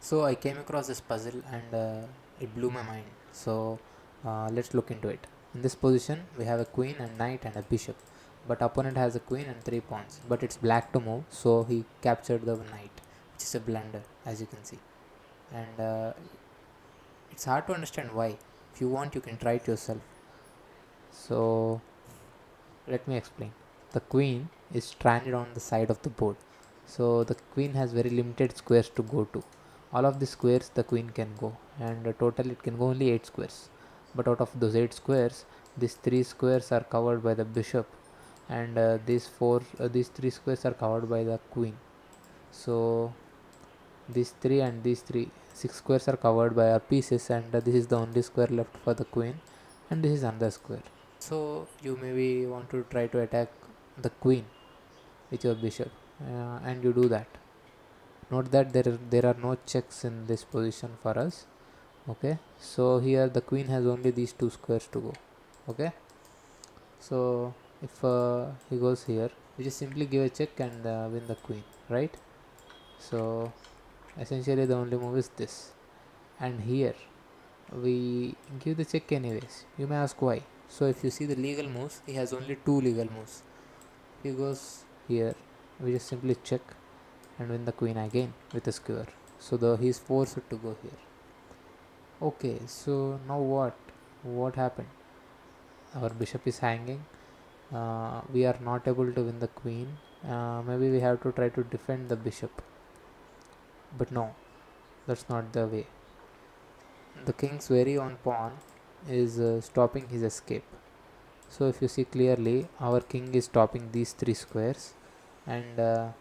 So I came across this puzzle and it blew my mind. So let's look into it. In this position, we have a queen and knight and a bishop. But opponent has a queen and 3 pawns. But it's black to move, so he captured the knight, which is a blunder, as you can see. And it's hard to understand why. If you want, you can try it yourself. So let me explain. The queen is stranded on the side of the board. So the queen has very limited squares to go to. All of the squares the queen can go, and total it can go only 8 squares. But out of those 8 squares, these 3 squares are covered by the bishop, and these 3 squares are covered by the queen. So these 3 and these 3, 6 squares are covered by our pieces, and this is the only square left for the queen, and this is another square. So you maybe want to try to attack the queen with your bishop, and you do that. Note that there are no checks in this position for us. Okay, so here the queen has only these 2 squares to go. Okay, so if he goes here, we just simply give a check and win the queen, right? So essentially the only move is this, and here we give the check anyways. You may ask why. So if you see the legal moves, he has only 2 legal moves. He goes here, we just simply check and win the queen again with a skewer. So he is forced to go here. Okay, so now what? What happened? Our bishop is hanging. We are not able to win the queen. Maybe we have to try to defend the bishop. But no, that's not the way. The king's very own pawn is stopping his escape. So if you see clearly, our king is stopping these 3 squares, and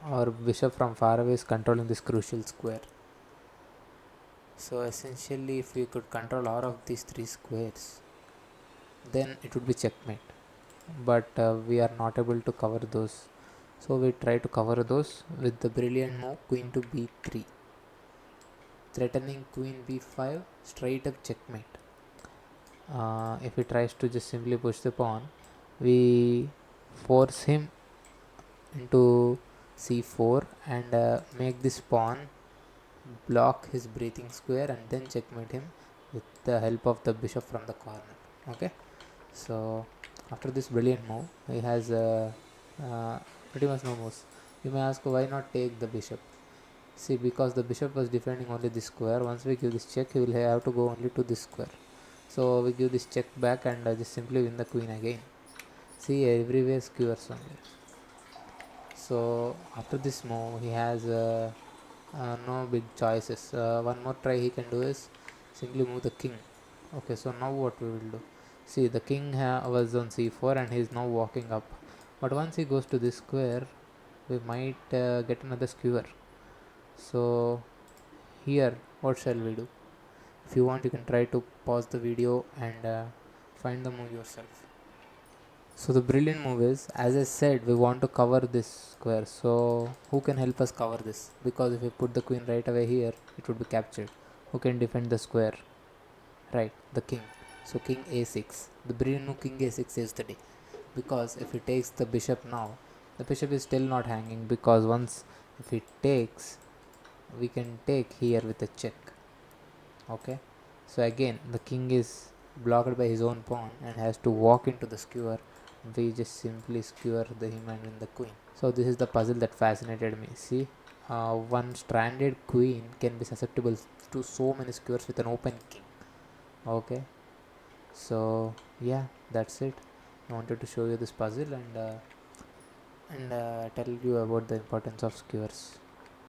our bishop from far away is controlling this crucial square. So essentially, if we could control all of these 3 squares, then it would be checkmate. But we are not able to cover those. So we try to cover those with the brilliant move queen to b3, threatening queen b5, straight up checkmate. If he tries to just simply push the pawn, we force him into c4 and make this pawn block his breathing square and then checkmate him with the help of the bishop from the corner. Okay, so after this brilliant move, he has pretty much no moves. You may ask why not take the bishop. See, because the bishop was defending only this square. Once we give this check, he will have to go only to this square. So we give this check back and just simply win the queen again. See, everywhere skewers only. So after this move, he has no big choices. One more try he can do is simply move the king. Okay, so now what we will do? See, the king was on c4 and he is now walking up. But once he goes to this square, we might get another skewer. So here, what shall we do? If you want, you can try to pause the video and find the move yourself. So the brilliant move is, as I said, we want to cover this square. So who can help us cover this? Because if we put the queen right away here, it would be captured. Who can defend the square? Right, the king. So king a6. The brilliant move king a6 saves the day. Because if he takes the bishop now, the bishop is still not hanging, because once if he takes, we can take here with a check. Okay, so again the king is blocked by his own pawn and has to walk into the skewer. We just simply skewer him and win the queen. So this is the puzzle that fascinated me. See, one stranded queen can be susceptible to so many skewers with an open king. Okay, so yeah, that's it. I wanted to show you this puzzle and tell you about the importance of skewers.